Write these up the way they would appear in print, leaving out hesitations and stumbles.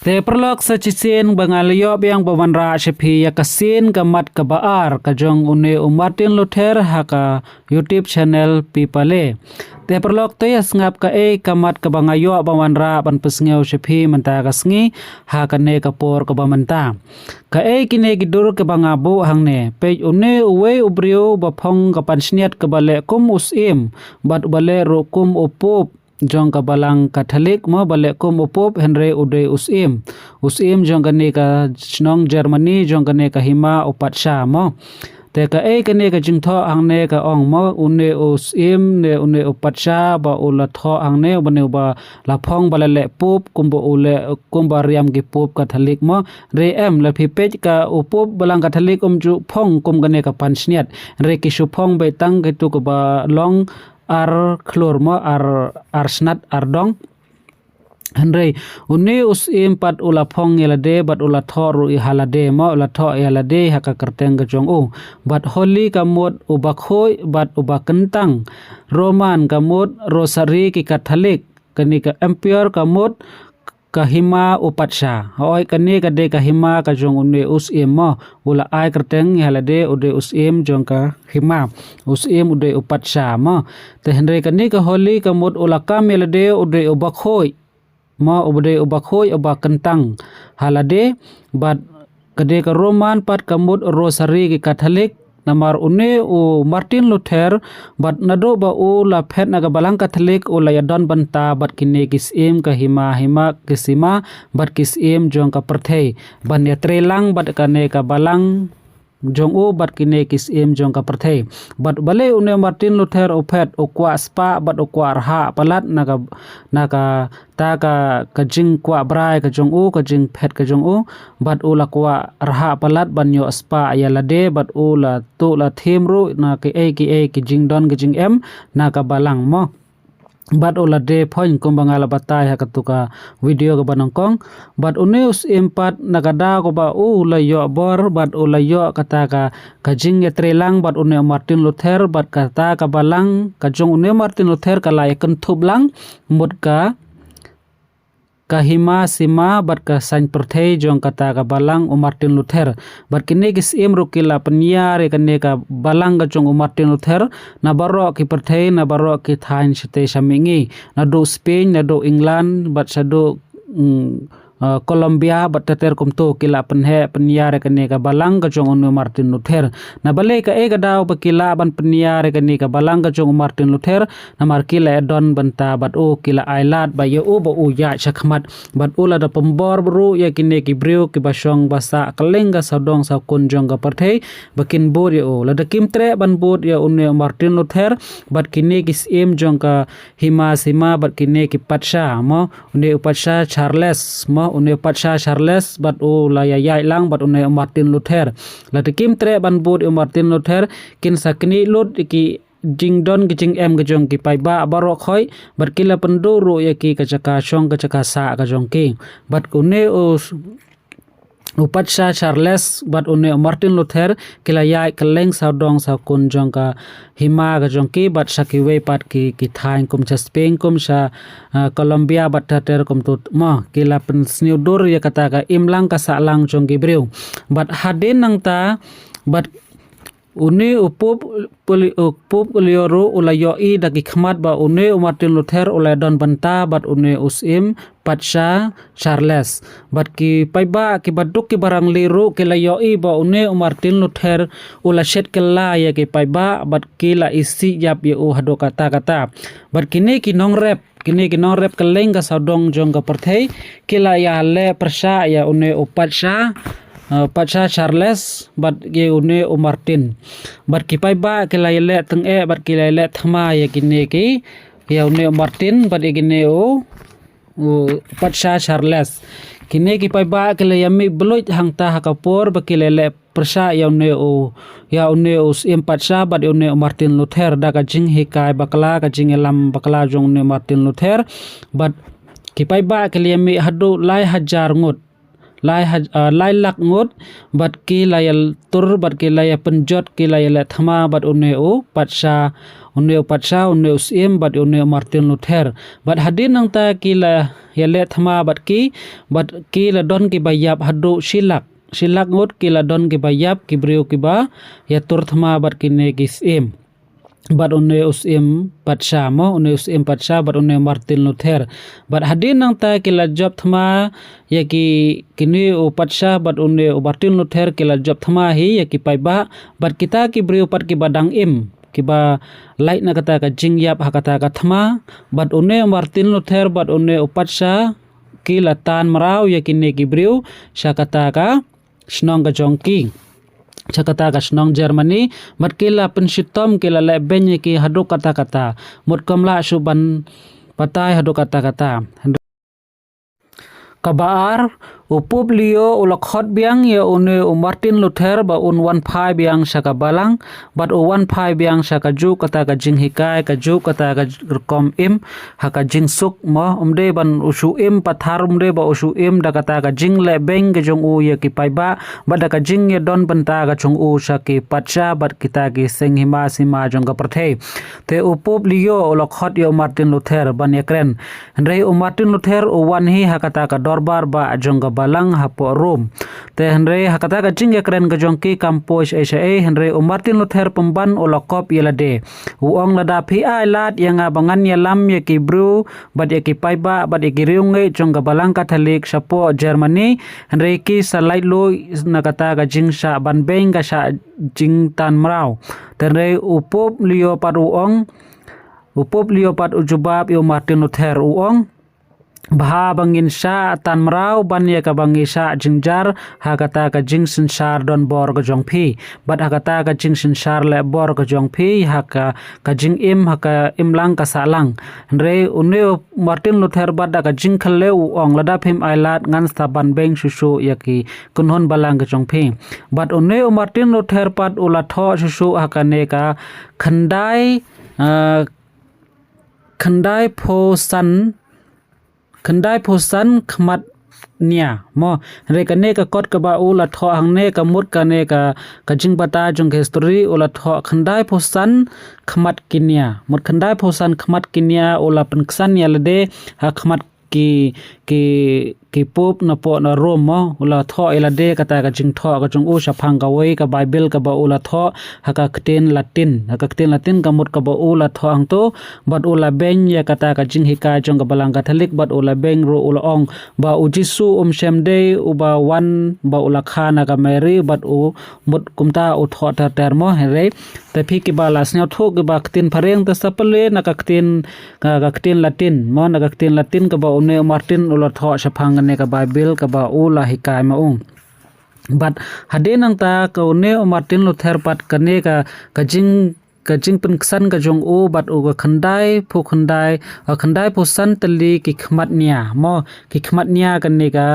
Te perlok sa cisin bangaliyo biang bawanra shepi ya kasin kamat kabaar kajong une Martin Luther haka YouTube channel Pipale. Te perlok to yas ngap ka kamat kabangayo bawanra ban pesngeu shepi menta kasngi haka ne kapor kabamenta. Ka kine gidur kabangabu hangne pej une uwe ubrio bapong kapansniat kabale kum usim bat bale rokum upop jong kabalang Katolik mo balik kum upop Henry ude usim jong kani ka chnong Germany jong kani ka hima upat sha mo te ka kani ka jingtho angne ka ong mo une usim ne une upat sha ba ula tho angne bane ba laphong balale pup kumbo ule kumba riam gi pup Katolik mo re em la phipej ka upop balang Katolik ju phong kum kani ka pansniat re ki shu phong be tang ke tu ka ba long ar klur mo ar snat ar dong Henry uni usim pat ula phong yelade bat ula thoru I halade mo ula tho yelade haka kerteng gejong bat holy kamut ubakhoi bat ubakentang Roman kamut rosary ki Katolik kani ka emperor kamut kahima upatsha hoi kani kade kahima ka jong une usim mo ula ai kerteng halade ude usim jong ka hima usim ude upatsha mo te henry kani ka holy kamut ula kam halade ude ubakhoi mo ude ubakhoi ubakentang halade bat kade ka Roman pat kamut rosary ki Katolik namar une Martin Luther bat nado ba la phet naga balang Katolik la yadon banta bat kine kisim ka hima kisima bat kisim jong ka perthei ban ya trelang bat kane ka balang jong bat kine kisim jong ka perthei bat bale une Martin Luther ophet okwa spa bat okwa arha palat naga ta ka jing kwa brai ka jong ka jing phet ka jong bat ula kwa arha palat banyo spa ayalade bat ula tu la thimru na ki jing don ki jing em na ka balang mo bat ula de point kumbangala batai hakatuka video ka banongkong bat uneus empat nagada ko ba ula yo bor bat ula yo kata ka jing ya trelang bat une Martin Luther bat kata ka balang ka jong une Martin Luther ka laiken thublang mut ka kahima sima bat ka sain perthei jong kata ka balang Martin Luther bat kine kis rukila penyare kane ka balang ka jong Martin Luther na baro ki perthei na baro ki thain site samingi na do Spain na do England bat sado Colombia bat teter kumto kila penyare kane ka balang ka jong Martin Luther na bale ka daw bakila ban penyare kane ka balang ka jong Martin Luther na markila don banta bat kila ailat ba ya ba ya chakmat bat ula da pembor bru ya kine ki brio ki basong basa kalengga sadong sa kunjong ka perthei bakin bor ya la da kimtre ban bor ya une Martin Luther bat kine ki sim jong ka hima sima bat kine ki patsha mo une upatsha Charles mo une patsha Charles bat la ya lang bat une Martin Luther la tikim tre ban bud Martin Luther kin sakni lut ki jing don ki jing em gajong ki pai ba baro khoi bat kila penduru ya ki kachaka chong kachaka sa kajong ki bat une upatsha Charles bat une Martin Luther kila ya keleng saudong sa kunjong ka hima ka jongki bat sakiwe pat ki thain kum cha Spain kum sa Colombia bat tater kum tut mo kila pen sniudur ya kata ka imlang ka salang jongki breu bat hadin nang ta bat une upop lioro ulayo dagi khmat ba une Martin Luther ulai don banta bat une usim patsha Charles bat ki paiba ki baduk ki barang liru ki layo ba une Martin Luther ula shet kala ya ki paiba bat ki la isi yap ya hado kata bat kini ki nong rep keleng ka saudong jong ka perthei kila ya le persha ya une upatsha patsha Charles bat ge une Martin bat kipai ba kilaile teng bat kilaile thma ya kine ki ya une Martin bat gine patsha Charles kine kipai ba kilayami bloit hangta hakapor ba kilaile persha ya une patsha bat une Martin Luther da ka jing hikai bakla ka jing lam bakla jong une Martin Luther bat kipai ba kilayami hadu lai hajar ngut lai lak ngot bat ki layal tur bat ki laya penjot ki layal thama bat uneu patsha uneu sim bat uneu Martin Luther bat hadin nang ta ki la yale thama bat ki la don ki bayap hadu silak ngot ki la don ki bayap ki breu ki ba ya tur thama bat ki ne ki sim bat uneu sim patsha bat uneu Martin Luther bat hadin nang ta ki la job thama ya ki kini patsha bat uneu Martin Luther ki la job thama hi ya ki pai ba bat kita ki breu pat ki badang im kiba light na kata ka jingyap hakata ka thama bat uneu Martin Luther bat uneu patsha ki la tan marau ya ki ne ki breu syakata ka snong ka jongki Chakata ka snong Germany mat kila pensitom kila le benye ki hadu kata-kata mut kamla suban patai hadu kata-kata kabar upub lio ulakhot biang ya une Martin Luther ba un 15 biang saka balang bat u 15 biang saka ju kata ka jing hikai ka ju kata ka kom im haka jing suk mo umde ban usu im pathar umde ba usu im da kata ka jing le beng ke jong u ya ki pai ba da ka jing ya don banta ka chung u saki pacha bat kita ki sing hima sima jong ka prathe te upub lio ulakhot ya Martin Luther ban yakren rei Martin Luther u wan hi hakata ka dorbar ba jong ka balang hapo rom te henry hakata ka jing yakren ka jong ki kampois asia henry Martin Luther pemban olakop yelade uong lada pi ai lat yang abangan ya lam ya ki bru bat ya ki pai ba bat ya ki riunge jong ka balang Katolik sapo Germany henry ki salait lo nakata ka jing sa ban beng ka sa jing tan mrau te henry upop lio pat ujubab yo Martin Luther uong Baha bangin sa tan marau ban ya ka bangi sa jingjar hakata ka jing sensar don bor ka jongpi bat hakata ka jing sensar le bor ka jongpi haka ka jing im haka imlang ka salang re uneu Martin Luther bat da ka jing khale u ong lada phim ailat ngan sta ban beng susu yaki kunhon balang ka jongpi bat uneu Martin Luther pat ula tho susu haka ne ka khandai phosan khmat nia mo rekane ka kot ka ba ula tho hangne ka mut ka ne ka jing bata jong history ula tho khandai phosan khmat kinia mut khandai phosan khmat kinia ula penksan ya lede ha khmat ki pop na po na rom mo ula tho elade kata ka jing tho ka jong u saphang ka wei ka bible ka ba ula tho haka kten latin ka mut ka ba ula tho ang to bat ula beng ya kata ka jing hika jong ka balang Katolik bat ula beng ro ula ong ba u jisu semde u ba wan ba ula khana ka mary bat u mut kumta u tho ta termo here te phi ki ba las nya tho ki ba kten phareng ta sapale na ka kten latin mo na ka kten latin ka ba une Martin ula tho saphang ne ka bible ka ba ula hikai ma ung but hadenang ta ka une Martin Luther pat kane ka jing penksan ka jong u bat u ka khandai pho san tali ki khmat nia mo ki khmat nia kane ka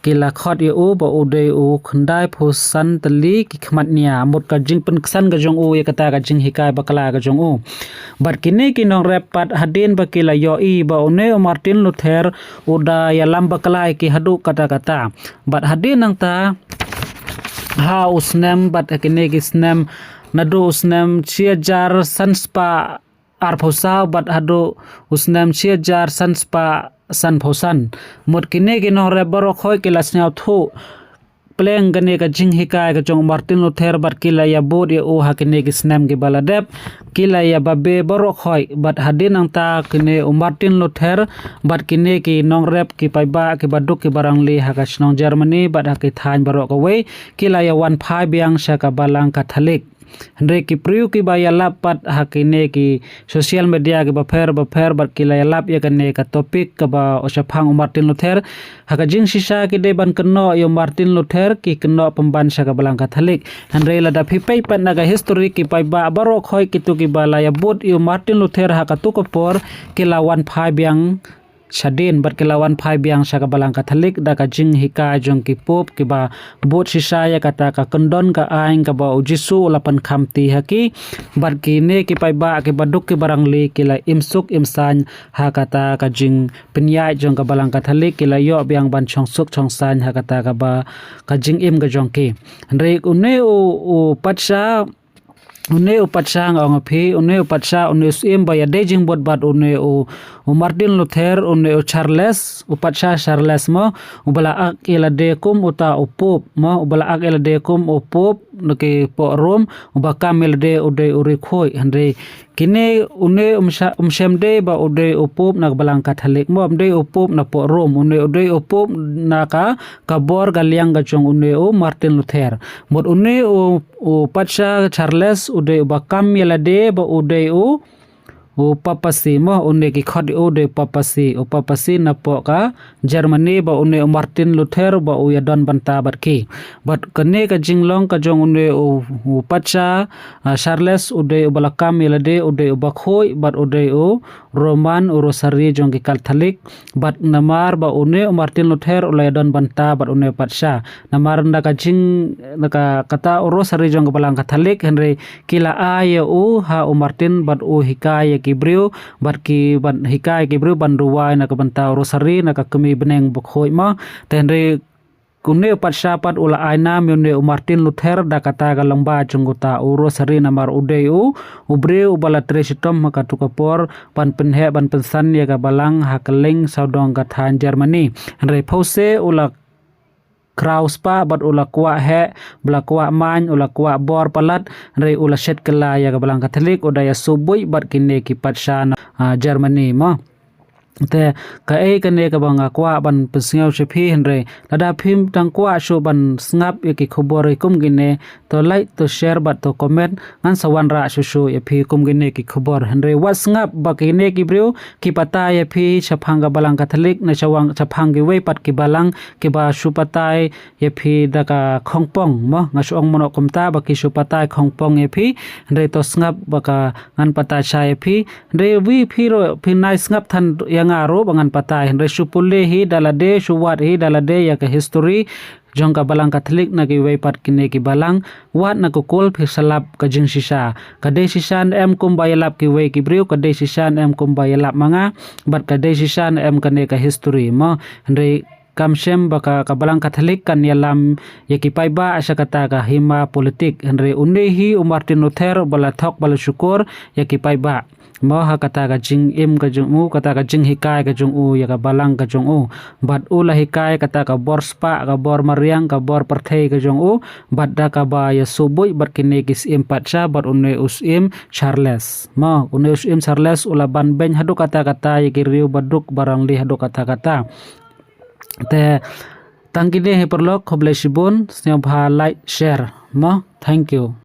ki la khot ye u ba u de u khandai pho san tali ki khmat nia mot ka jing penksan ka jong u ye kata ka jing hikai bakla ka jong u bat kini ki nong rap pat haden ba ki la yo i ba une Martin Luther uda ya lam bakla ki hadu kata bat haden nang ta ha usnem bat kini ki snem nado usnem chiajar sanspa arphosa bat hado usnem chiajar sanspa sanphosan mot kine ki no re baro khoi ki lasnya thu pleng gane ka jing hikai ka jong Martin Luther bat kila ya bod ya o hakine ki snem ki baladep kila ya babe baro khoi bat hadin ang ta kine Martin Luther bat kine ki nong rep ki paiba ki baduk ki barang li haka snong Germany bat haki thain baro ka we kila ya 15 biang sha ka balang Katolik Henry ki priu ki ba yalap pat hakine ki social media ki ba pher bat ki la yalap ya kane ka topic ka ba osaphang Martin Luther haka jing sisa ki de ban keno yo Martin Luther ki keno pemban sa ka balang Katolik Henry la da phipai pat naga history ki pai ba baro khoi ki tu ki ba la ya bot yo Martin Luther haka tu ko por ki la 15 biang Shadin bat kilawan phai biang sha ka balang Katolik da ka jing hika jong ki pop ki ba bot sisaya kata ka kendon ka aing ka ba ujisu ulapan khamti haki bat ki ne ki pai ba ki baduk ki barang li ki la imsuk imsan ha kata ka jing penyai jong ka balang Katolik ki la yo biang ban chong suk chong san ha kata ka ba ka jing im ka jong ki re une u patsa une upatsa ang phi une upatsa une sim ba ya dejing bot bat une u Martin Luther une u Charles upatsa Charles mo ubala ak ila de kum uta upop mo ubala ak ila de kum upop nake po Rom ubakam ila de ude uri khoi andre kine une umsemde ba ude upop na balang Katolik mo amde upop na po Rom une ude upop na ka kabor galiang gachong une u Martin Luther bot une u patsa Charles ude bakam yala de ba ude u papasi mo une ki khodi ude papasi na po ka Germany ba une Martin Luther ba u yadon banta bat ki but kane ka jinglong ka jong une u patsa Charles ude balakam yala de ude bakhoi bat ude u Roman u Rosary jong ki Catholic bat namar ba une Martin Luther ulay don banta bat une patsa namar na ka jing naka kata Rosary jong balang Catholic henry kila aya u ha u Martin bat u hikaya kibriu bat ki bat hikaya kibriu ban ruwai na ka banta Rosary na ka kami beneng bukhoi ma henry kune patsa pat ula aina mune u Martin Luther da kata ga lamba jongota u Rosary namar ude u ubreu bala tresitom maka tukapor pan penhe ban pensan ya ga balang hakeling saudong ka than Germany henry pause ula kraus pa bat ula kwa he bla kwa man ula kwa bor palat re ula set kala ya balang Katolik udaya subui bat kine ki patsa Germany mo te ka kane ka banga kwa ban pesngau chepi henre lada phim tang kwa shu ban snap ki khobor kum gine to like to share bat to comment ngan sawan ra shu ya phi kum gine ki khobor henre wa snap ba kine ki bru ki pata ya phi chaphang ga balang Katolik na chawang chaphang gi we pat ki balang ki ba shu patai ya phi da ka khongpong mo ngasong mono kumta ba ki shu patai khongpong ya phi henre to snap ba ka ngan pata cha ya phi re wi phi ro phi nai snap than ngaro bangan patay henry supule hi dalade suwat hi dalade ya ka history jong ka balang Katolik na giway pat kine ki balang wat na kukul phi salap ka jing sisa kade sisan em kum bayalap ki way ki briu kade sisan em kum bayalap mga bat kade sisan em kane ka history mo henry kamsem baka kabalang Katolik kan yalam yakipay ba asa kata ka hima politik henry unehi u Martin Luther bala thok bala syukur yakipay ba mo ha kata ka jing im ka jung u kata ka jing hikay ka jung u ya ka balang ka jung u bat ula hikay kata ka bor spa ka bor mariang ka bor perthei ka jung u bat da ka ba ya suboy bat kinekis im patsa bat une usim Charles mo une usim Charles ula ban ben hadu kata ya kiriu baduk barang li hadu kata te tangkide he perlok khoble sibun snyo bha like share mo thank you